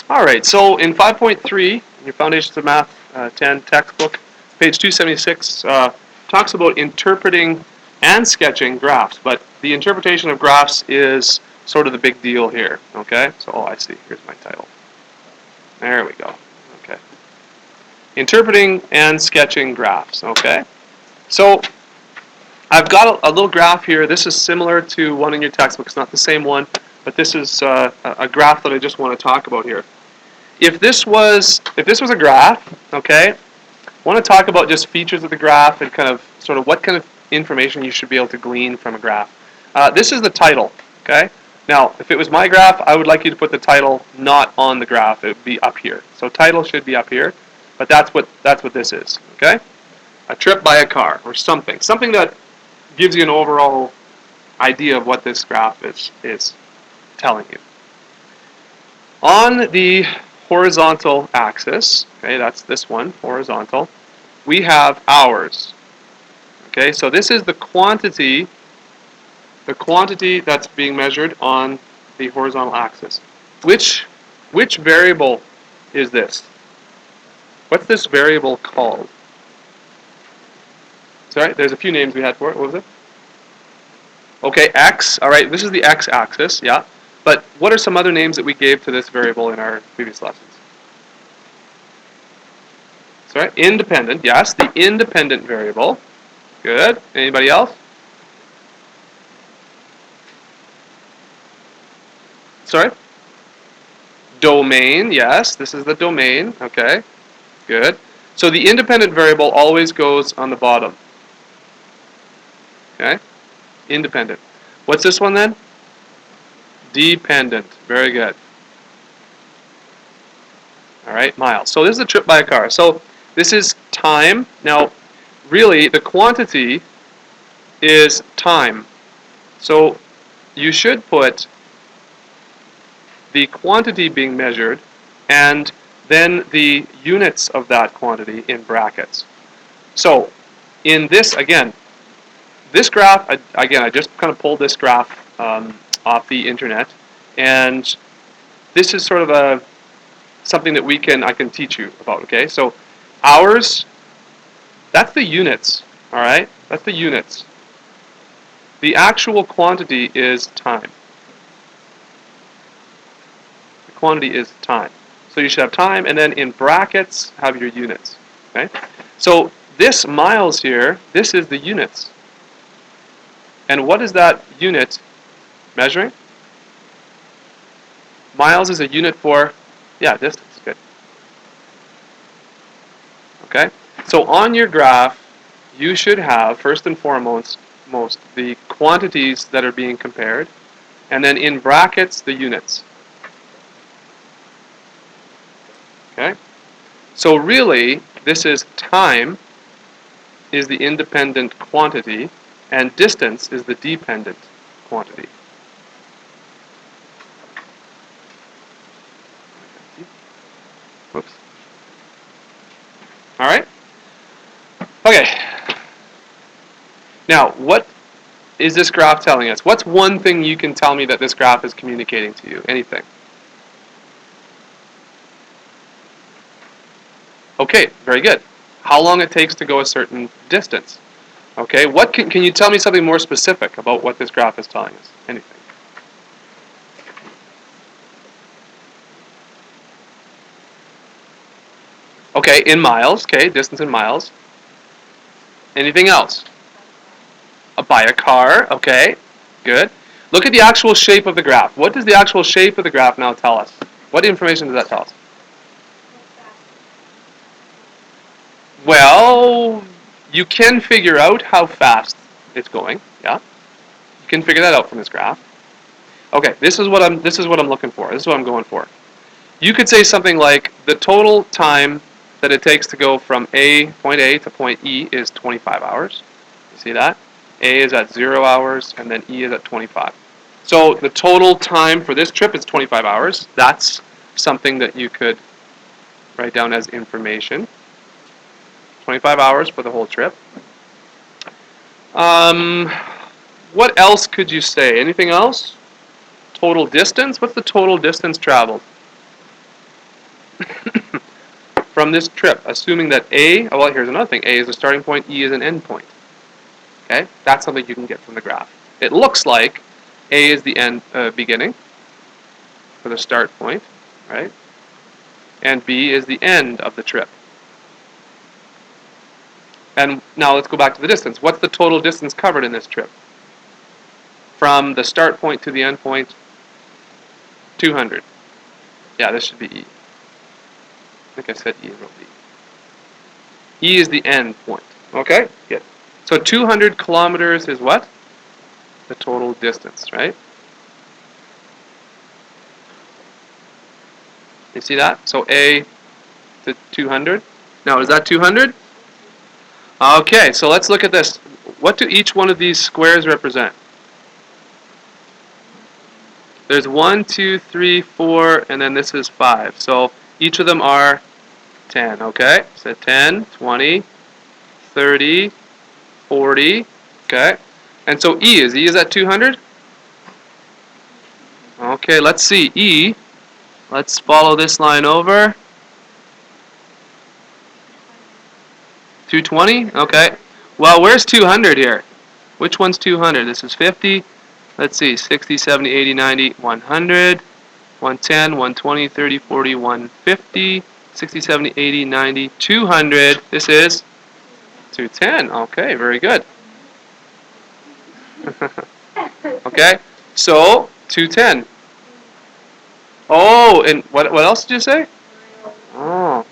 All right, so in 5.3, in your Foundations of Math 10 textbook, page 276 talks about interpreting and sketching graphs, but the interpretation of graphs is sort of the big deal here, okay? So, oh, I see, here's my title. There we go, okay. Interpreting and sketching graphs, okay? So, I've got a little graph here. This is similar to one in your textbook. It's not the same one, but this is a graph that I just want to talk about here. If this was a graph, okay, I want to talk about just features of the graph and kind of sort of what kind of information you should be able to glean from a graph. This is the title, okay? Now, if it was my graph, I would like you to put the title not on the graph. It would be up here. So title should be up here, but that's what this is, okay? A trip by a car or something that gives you an overall idea of what this graph is telling you. On the horizontal axis, okay, that's this one, horizontal, we have hours. Okay, so this is the quantity that's being measured on the horizontal axis. Which variable is this? What's this variable called? Sorry, there's a few names we had for it. What was it? Okay, x. All right, this is the x-axis, yeah. But what are some other names that we gave to this variable in our previous lessons? Sorry, independent, yes, the independent variable. Good. Anybody else? Sorry? Domain, yes, this is the domain, okay. Good. So the independent variable always goes on the bottom. Okay? Independent. What's this one then? Dependent. Very good. All right, miles. So this is a trip by a car. So this is time. Now, really, the quantity is time. So you should put the quantity being measured and then the units of that quantity in brackets. So in this, again, this graph, again, I just kind of pulled this graph off the internet, and this is sort of something that I can teach you about, okay? So hours, that's the units, all right? That's the units. The actual quantity is time. The quantity is time. So you should have time, and then in brackets, have your units, okay? So this miles here, this is the units. And what is that unit measuring? Miles is a unit for, yeah, distance. Good. Okay? So on your graph, you should have, first and foremost, the quantities that are being compared, and then in brackets, the units. Okay? So really, this is time is the independent quantity, and distance is the dependent quantity. Whoops. All right? Okay. Now, what is this graph telling us? What's one thing you can tell me that this graph is communicating to you? Anything? Okay, very good. How long it takes to go a certain distance. Okay, what can you tell me something more specific about what this graph is telling us? Anything? Okay, in miles. Okay, distance in miles. Anything else? By a car. Okay, good. Look at the actual shape of the graph. What does the actual shape of the graph now tell us? What information does that tell us? Well, you can figure out how fast it's going. Yeah, you can figure that out from this graph. Okay, this is what I'm looking for. This is what I'm going for. You could say something like the total time that it takes to go from point A to point E is 25 hours. You see that? A is at 0 hours, and then E is at 25. So the total time for this trip is 25 hours. That's something that you could write down as information. 25 hours for the whole trip. What else could you say? Anything else? Total distance? What's the total distance traveled? from this trip, assuming that A, oh, well, here's another thing. A is a starting point, E is an end point. Okay? That's something you can get from the graph. It looks like A is the end beginning for the start point, right? And B is the end of the trip. And now let's go back to the distance. What's the total distance covered in this trip? From the start point to the end point, 200. Yeah, this should be E. I think I said E wrote B. E is the end point. Okay, good. So 200 kilometers is what? The total distance, right? You see that? So A to 200. Now, is that 200? Okay, so let's look at this. What do each one of these squares represent? There's 1, 2, 3, 4, and then this is 5. So each of them are 10, okay? So 10, 20, 30, 40, okay? And so E is at 200? Okay, let's see. E, let's follow this line over. 220? Okay. Well, where's 200 here? Which one's 200? This is 50. Let's see. 60, 70, 80, 90, 100, 110, 120, 30, 40, 150, 60, 70, 80, 90, 200. This is 210. Okay, very good. Okay, so 210. Oh, and what else did you say? Oh,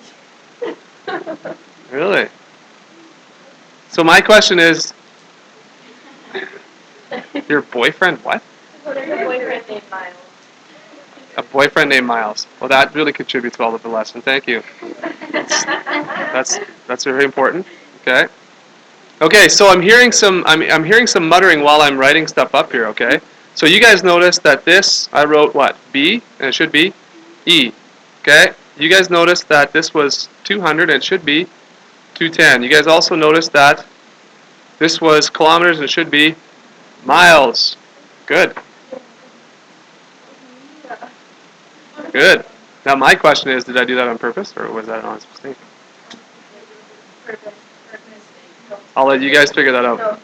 really? So my question is, your boyfriend what? A boyfriend named Miles. Well, that really contributes well to the lesson. Thank you. That's very important. Okay. Okay, so I'm hearing some muttering while I'm writing stuff up here. Okay. So you guys notice that this I wrote what? B, and it should be E. Okay. You guys notice that this was 200 and it should be 210. You guys also notice that this was kilometers and it should be miles. Good. Good. Now my question is, did I do that on purpose or was that an honest mistake? I'll let you guys figure that out.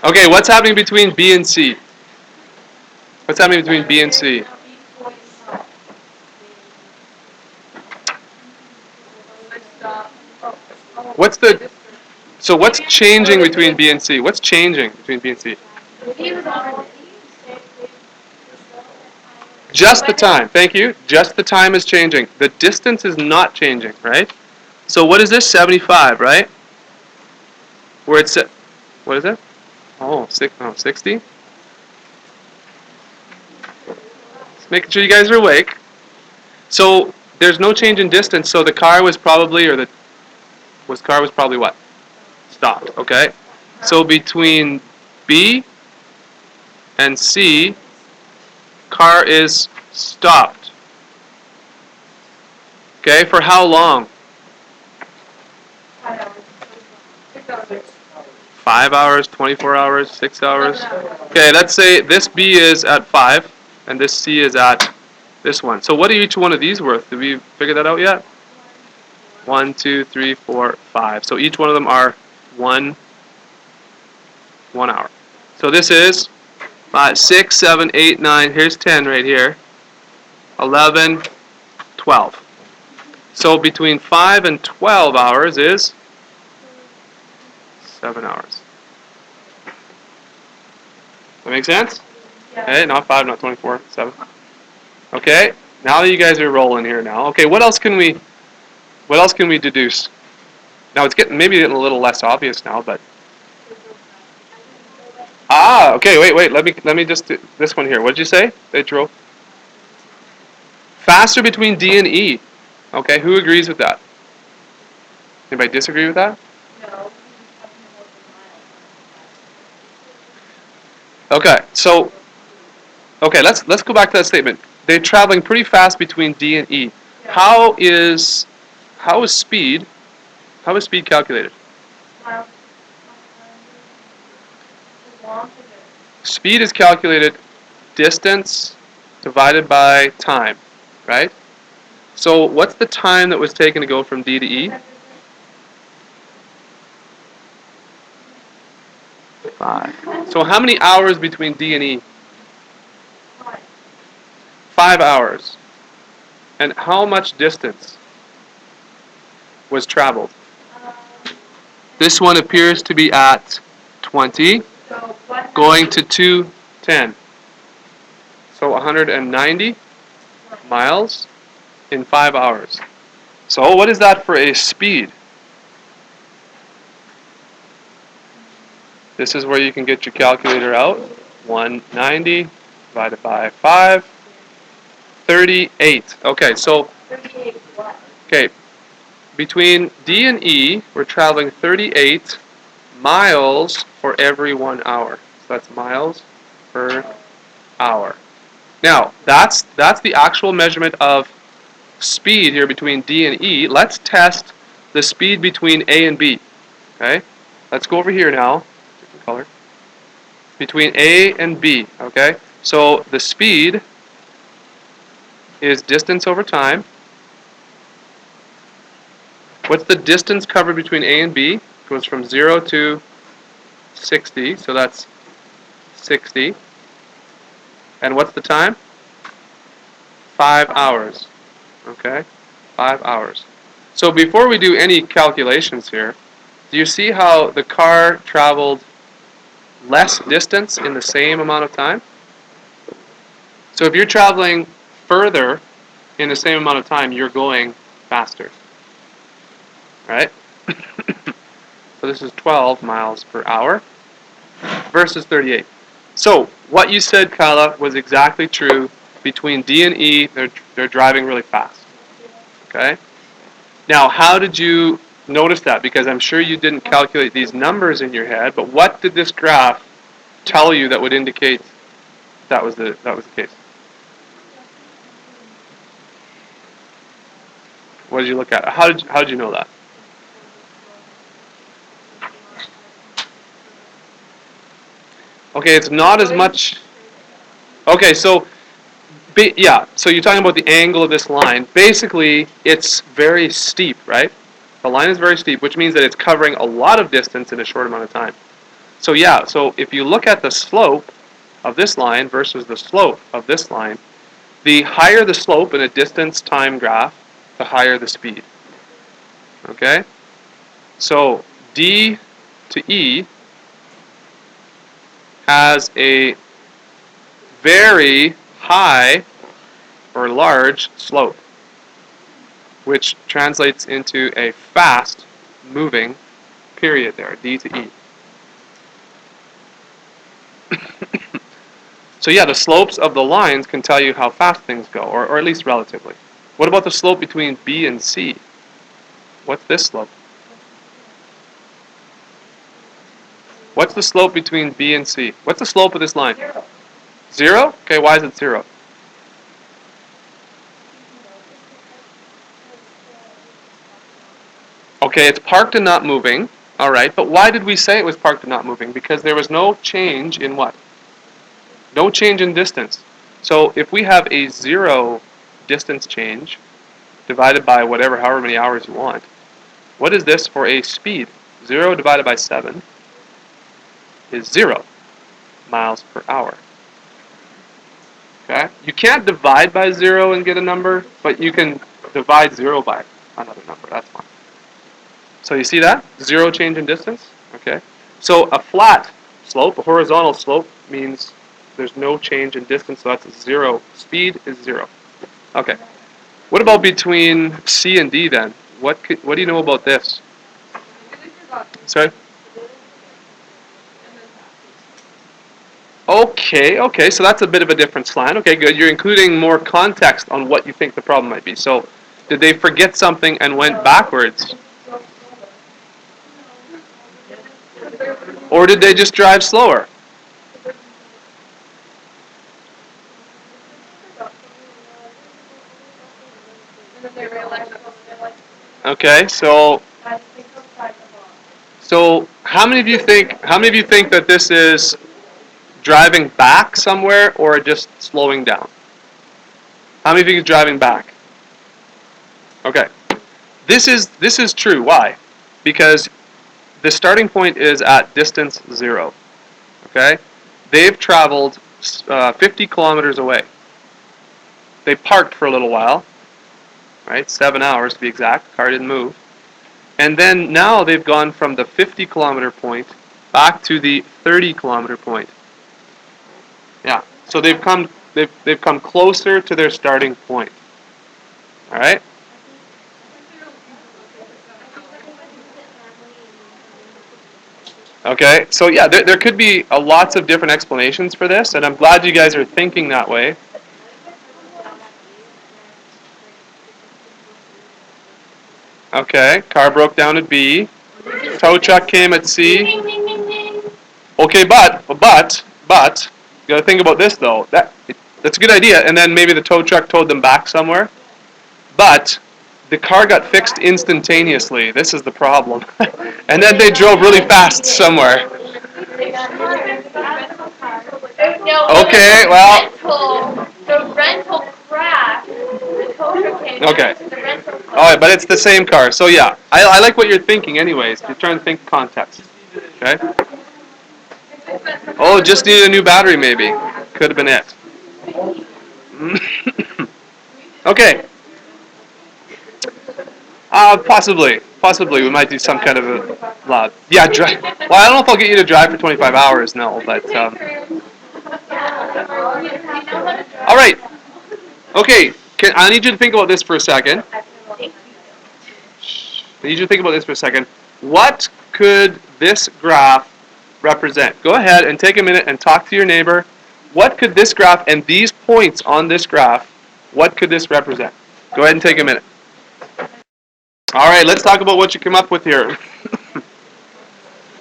Okay, what's happening between B and C? What's happening between B and C? What's changing between B and C? What's changing between B and C? Just the time. Thank you. Just the time is changing. The distance is not changing, right? So what is this? 75, right? Where it's what is it? Oh, 60. Just making sure you guys are awake. So there's no change in distance. So the car was probably, car was probably what? Stopped. Okay. So between B and C, car is stopped. Okay, for how long? 5 hours, 24 hours, 6 hours. Okay, let's say this B is at 5 and this C is at this one. So what are each one of these worth? Did we figure that out yet? 1, 2, 3, 4, 5. So each one of them are 1 hour. So this is 5, 6, 7, 8, 9. Here's 10 right here. 11, 12. So between 5 and 12 hours is 7 hours. That make sense? Okay, not 5, not 24, 7. Okay, now that you guys are rolling here now. Okay, what else can we deduce? Now it's maybe getting a little less obvious now, but okay, wait. Let me just do this one here. What did you say? They drove faster between D and E. Okay, who agrees with that? Anybody disagree with that? Okay, so let's go back to that statement. They're traveling pretty fast between D and E. How is speed calculated? Speed is calculated distance divided by time, right? So what's the time that was taken to go from D to E? 5. So how many hours between D and E? 5 hours. And how much distance was traveled? This one appears to be at 20, going to 210. So 190 miles in 5 hours. So what is that for a speed? This is where you can get your calculator out. 190 divided by 5, 38. Okay, so between D and E, we're traveling 38 miles for every 1 hour. So that's miles per hour. Now, that's the actual measurement of speed here between D and E. Let's test the speed between A and B. Okay? Let's go over here now. Different color. Between A and B. Okay? So the speed is distance over time. What's the distance covered between A and B? It goes from 0 to 60. So that's 60. And what's the time? 5 hours. Okay? 5 hours. So before we do any calculations here, do you see how the car traveled less distance in the same amount of time? So if you're traveling further in the same amount of time, you're going faster. Right? So this is 12 miles per hour versus 38. So what you said, Kyla, was exactly true. Between D and E, they're driving really fast. Okay? Now, how did you notice that? Because I'm sure you didn't calculate these numbers in your head, but what did this graph tell you that would indicate that was the case? What did you look at? How did you know that? Okay, it's not as much. Okay, so yeah, so you're talking about the angle of this line. Basically, it's very steep, right? The line is very steep, which means that it's covering a lot of distance in a short amount of time. So yeah, so if you look at the slope of this line versus the slope of this line, the higher the slope in a distance time graph, the higher the speed. Okay? So D to E has a very high or large slope, which translates into a fast moving period there, D to E. So yeah, the slopes of the lines can tell you how fast things go, or at least relatively. What about the slope between B and C? What's this slope? What's the slope between B and C? What's the slope of this line? 0. 0? Okay, why is it 0? Okay, it's parked and not moving. All right, but why did we say it was parked and not moving? Because there was no change in what? No change in distance. So if we have a 0 distance change divided by whatever, however many hours you want, what is this for a speed? 0 divided by 7 is 0 miles per hour. Okay? You can't divide by 0 and get a number, but you can divide 0 by another number. That's fine. So you see that? 0 change in distance. Okay? So a flat slope, a horizontal slope, means there's no change in distance, so that's 0. Speed is 0. Okay. What about between C and D then? What do you know about this? Sorry? Okay, so that's a bit of a different slant. Okay, good. You're including more context on what you think the problem might be. So, did they forget something and went backwards? Or did they just drive slower? Okay, so how many of you think that this is driving back somewhere or just slowing down? How many of you think it's driving back? Okay. This is true. Why? Because the starting point is at distance 0. Okay? They've traveled 50 kilometers away. They parked for a little while, right? 7 hours to be exact. Car didn't move. And then now they've gone from the 50 kilometer point back to the 30 kilometer point. Yeah. So they've come closer to their starting point. All right? Okay, so yeah, there could be lots of different explanations for this, and I'm glad you guys are thinking that way. Okay, car broke down at B. Tow truck came at C. Okay, but you got to think about this though. That's a good idea, and then maybe the tow truck towed them back somewhere. But the car got fixed instantaneously. This is the problem. And then they drove really fast somewhere. Okay, well. The rental crashed. The tow truck came. Okay. The rental car. All right, but it's the same car. So yeah, I like what you're thinking anyways. You're trying to think context. Okay? Oh, just needed a new battery maybe. Could have been it. Okay. Possibly. We might do some kind of a yeah, drive. Well, I don't know if I'll get you to drive for 25 hours, no, but all right. Okay, I need you to think about this for a second. I need you to think about this for a second. What could this graph represent? Go ahead and take a minute and talk to your neighbor. What could this graph and these points on this graph, what could this represent? Go ahead and take a minute. All right, let's talk about what you come up with here.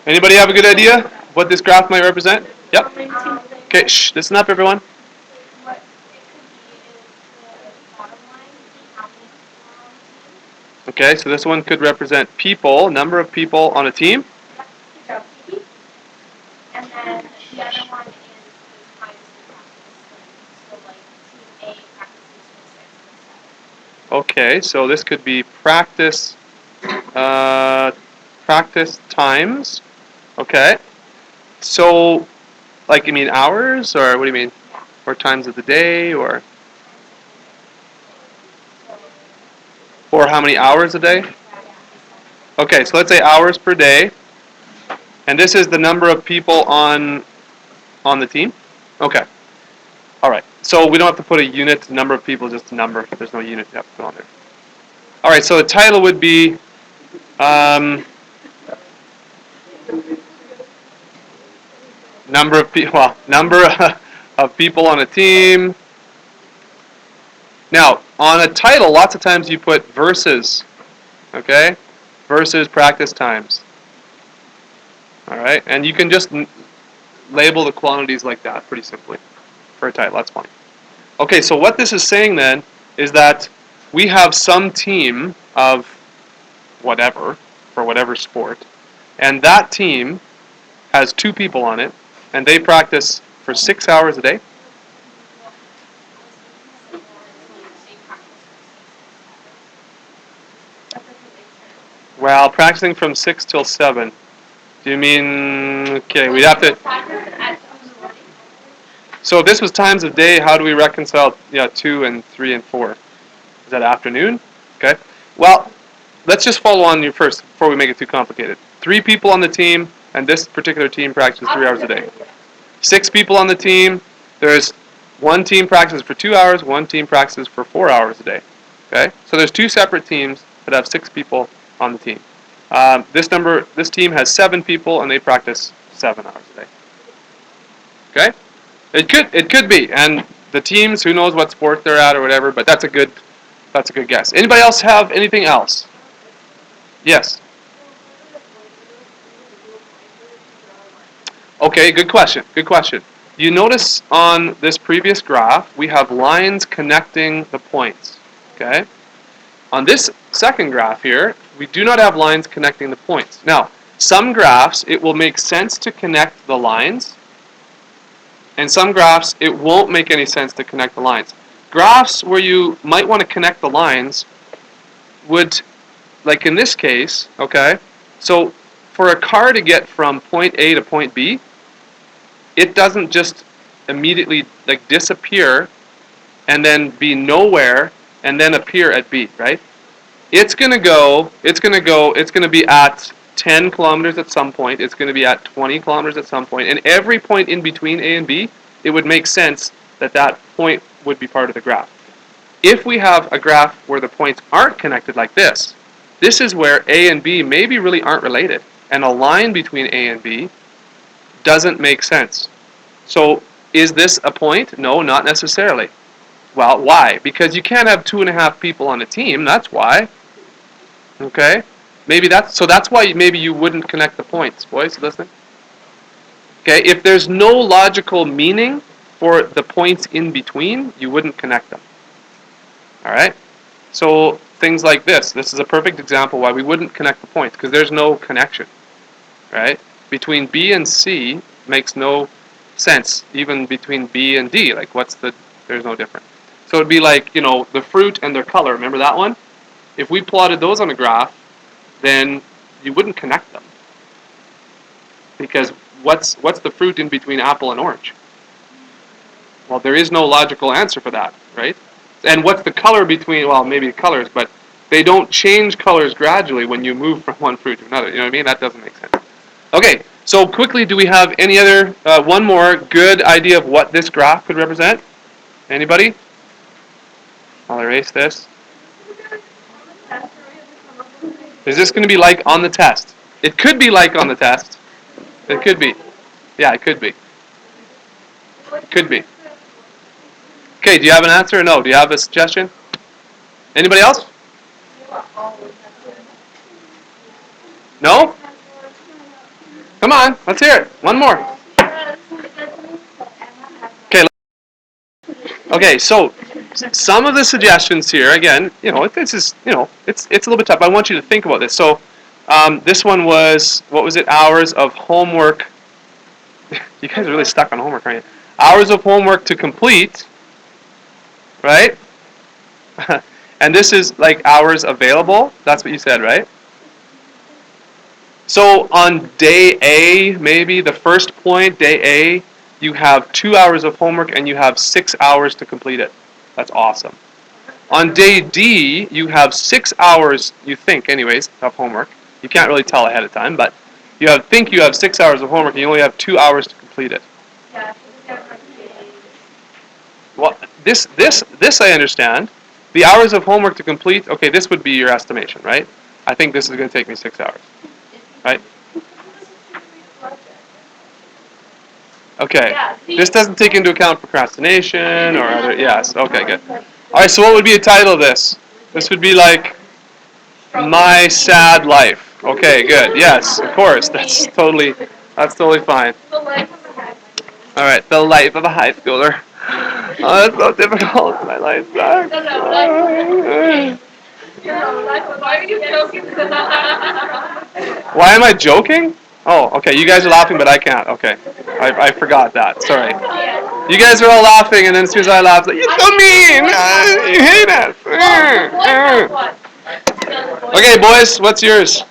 Anybody have a good idea what this graph might represent? Yep. Okay, shh, listen up, everyone. Okay, so this one could represent people, number of people on a team. And then the other one is times the practice. So like team A practices from 6 to 7. Okay, so this could be practice times. Okay. So, like, you mean hours, or what do you mean? Or times of the day, or how many hours a day? Okay, so let's say hours per day. And this is the number of people on the team? Okay. All right. So we don't have to put a unit, number of people, just a number. There's no unit you have to put on there. All right, so the title would be number of people on a team. Now, on a title, lots of times you put versus, okay? Versus practice times. All right, and you can just label the quantities like that pretty simply for a title. That's fine. Okay, so what this is saying then is that we have some team of whatever, for whatever sport, and that team has 2 people on it, and they practice for 6 hours a day. Well, practicing from 6 till 7. Do you mean, okay, we'd have to... So if this was times of day, how do we reconcile 2 and 3 and 4? Is that afternoon? Okay. Well, let's just follow on you first before we make it too complicated. 3 people on the team, and this particular team practices 3 hours a day. 6 people on the team, there's one team practices for 2 hours, one team practices for 4 hours a day. Okay? So there's 2 separate teams that have 6 people on the team. This team has 7 people, and they practice 7 hours a day. Okay? It could be, and the teams, who knows what sport they're at or whatever, but that's a good guess. Anybody else have anything else? Yes. Okay, good question. You notice on this previous graph, we have lines connecting the points. Okay? On this second graph here, we do not have lines connecting the points. Now, some graphs, it will make sense to connect the lines, and some graphs, it won't make any sense to connect the lines. Graphs where you might want to connect the lines, would, like in this case, okay, so for a car to get from point A to point B, it doesn't just immediately like disappear and then be nowhere and then appear at B, right? It's gonna be at 10 kilometers at some point, it's gonna be at 20 kilometers at some point, and every point in between A and B, it would make sense that that point would be part of the graph. If we have a graph where the points aren't connected like this is where A and B maybe really aren't related, and a line between A and B doesn't make sense. So is this a point? No, not necessarily. Well, why? Because you can't have 2.5 people on a team, that's why. Okay? That's why maybe you wouldn't connect the points. Boys, listen. Okay, if there's no logical meaning for the points in between, you wouldn't connect them. Alright? So things like this. This is a perfect example why we wouldn't connect the points, because there's no connection. Right? Between B and C makes no sense. Even between B and D, like there's no difference. So it'd be like, the fruit and their color. Remember that one? If we plotted those on a graph, then you wouldn't connect them. Because what's the fruit in between apple and orange? Well, there is no logical answer for that, right? And what's the color between, well, maybe colors, but they don't change colors gradually when you move from one fruit to another. You know what I mean? That doesn't make sense. Okay, so quickly, do we have any other, one more good idea of what this graph could represent? Anybody? I'll erase this. Is this going to be like on the test? It could be like on the test. It could be. Yeah, it could be. It could be. Okay, do you have an answer or no? Do you have a suggestion? Anybody else? No? Come on, let's hear it. One more. Okay. Okay, so some of the suggestions here, again, this is, it's a little bit tough. I want you to think about this. So, this one was, what was it? Hours of homework. You guys are really stuck on homework, aren't you? Hours of homework to complete, right? And this is like hours available. That's what you said, right? So on day A, maybe the first point, day A, you have 2 hours of homework and you have 6 hours to complete it. That's awesome. On day D, you have 6 hours, you think anyways, of homework. You can't really tell ahead of time, but you think you have 6 hours of homework and you only have 2 hours to complete it. Well, this I understand. The hours of homework to complete, okay, this would be your estimation, right? I think this is going to take me 6 hours, right? Okay, this doesn't take into account procrastination or other, yes, okay, good. Alright, so what would be a title of this? This would be like, My Sad Life. Okay, good, yes, of course, that's totally fine. Alright, the life of a high schooler. Oh, that's so difficult. My life sucks. Why are you joking? Why am I joking? Oh, okay. You guys are laughing, but I can't. Okay. I forgot that. Sorry. You guys are all laughing, and then as soon as I laugh, like, you're so mean. You hate us. Okay, boys, what's yours?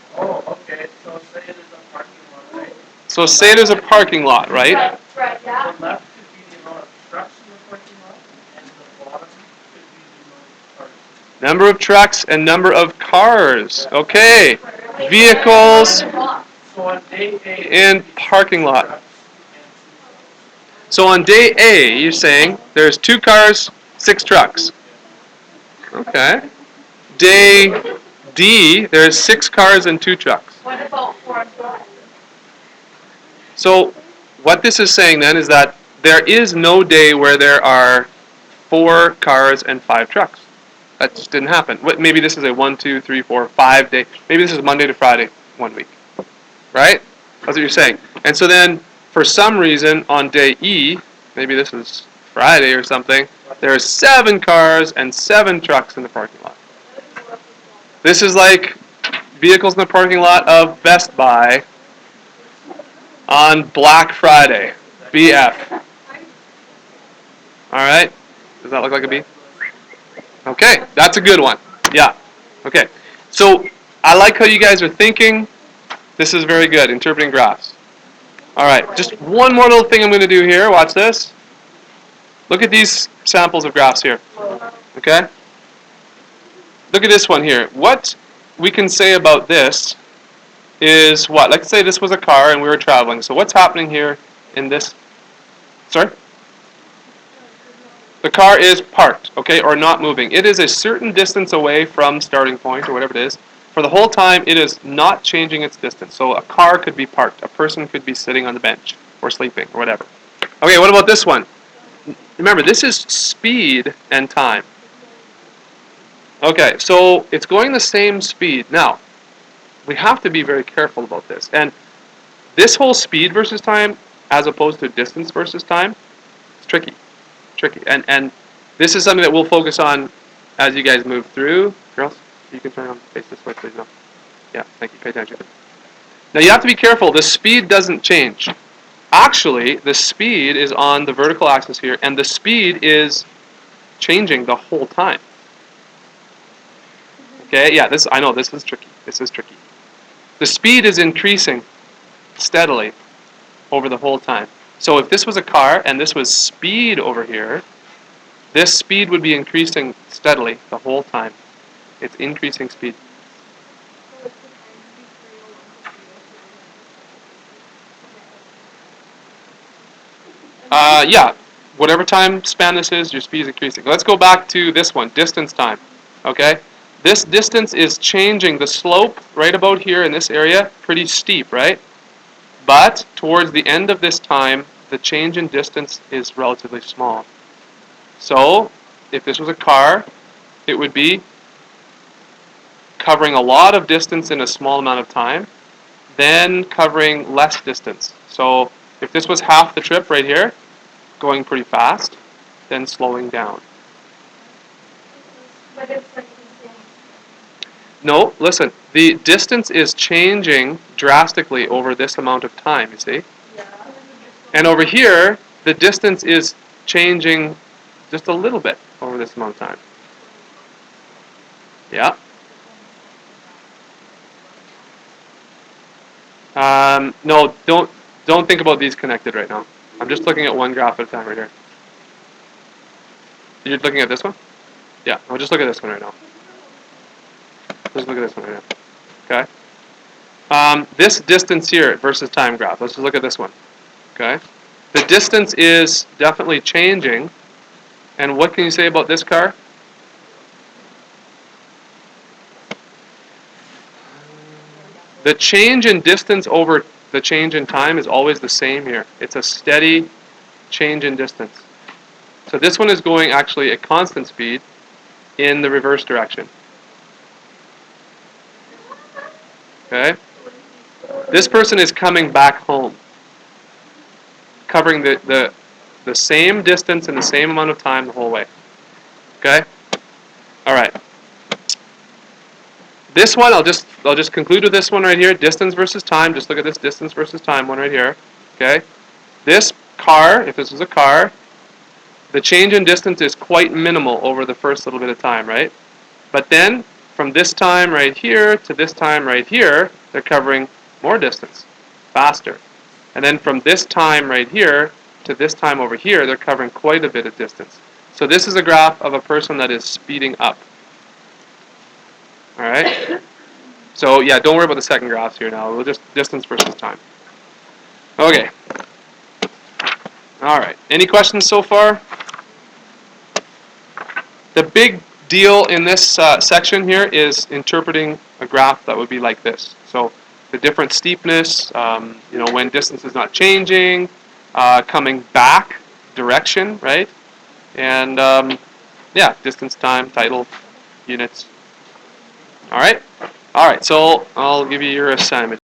So say there's a parking lot, right? Right, yeah. Number of trucks and number of cars. Okay. Vehicles in parking lot. So on day A, you're saying there's 2 cars, 6 trucks. Okay. Day D, there's 6 cars and 2 trucks. What about 4 and 5? So what this is saying then is that there is no day where there are 4 cars and 5 trucks. That just didn't happen. Maybe this is a 1, 2, 3, 4, 5 day. Maybe this is Monday to Friday, 1 week. Right? That's what you're saying. And so then, for some reason, on day E, maybe this is Friday or something, there are 7 cars and 7 trucks in the parking lot. This is like vehicles in the parking lot of Best Buy on Black Friday. BF. Alright? Does that look like a B? Okay, that's a good one. Yeah. Okay. So I like how you guys are thinking. This is very good, interpreting graphs. All right, just one more little thing I'm going to do here. Watch this. Look at these samples of graphs here. Okay? Look at this one here. What we can say about this is what? Let's say this was a car and we were traveling. So what's happening here in this? Sorry? The car is parked, okay, or not moving. It is a certain distance away from starting point or whatever it is. For the whole time, it is not changing its distance. So a car could be parked. A person could be sitting on the bench or sleeping or whatever. Okay, what about this one? Remember, this is speed and time. Okay, so it's going the same speed. Now, we have to be very careful about this. And this whole speed versus time, as opposed to distance versus time, it's tricky. And this is something that we'll focus on as you guys move through. Girls, you can turn on face this way, please. No. Yeah, thank you. Pay attention. Now you have to be careful. The speed doesn't change. Actually, the speed is on the vertical axis here, and the speed is changing the whole time. Okay, yeah, I know this is tricky. This is tricky. The speed is increasing steadily over the whole time. So if this was a car and this was speed over here, this speed would be increasing steadily the whole time. It's increasing speed. Yeah, whatever time span this is, your speed is increasing. Let's go back to this one, distance time. Okay? This distance is changing. The slope right about here in this area, pretty steep, right? But towards the end of this time, the change in distance is relatively small. So, if this was a car, it would be covering a lot of distance in a small amount of time, then covering less distance. So, if this was half the trip right here, going pretty fast, then slowing down. But it's like the same. No, listen, the distance is changing drastically over this amount of time, you see? Yeah. And over here, the distance is changing just a little bit over this amount of time. Yeah. No, don't think about these connected right now. I'm just looking at one graph at a time right here. You're looking at this one? Yeah, I'll just look at this one right now. Just look at this one right now. Okay? This distance here versus time graph. Let's just look at this one. Okay? The distance is definitely changing. And what can you say about this car? The change in distance over the change in time is always the same here. It's a steady change in distance. So this one is going actually at constant speed in the reverse direction. Okay? This person is coming back home, covering the same distance in the same amount of time the whole way. Okay? All right. This one, I'll just conclude with this one right here, distance versus time. Just look at this distance versus time one right here. Okay? This car, if this was a car, the change in distance is quite minimal over the first little bit of time, right? But then, from this time right here to this time right here, they're covering more distance, faster. And then from this time right here to this time over here, they're covering quite a bit of distance. So this is a graph of a person that is speeding up. All right? So yeah, don't worry about the second graphs here now. We'll just distance versus time. Okay. All right. Any questions so far? The big deal in this section here is interpreting a graph that would be like this. So the different steepness, when distance is not changing, coming back direction, right? And yeah, distance, time, title, units. All right. So I'll give you your assignment.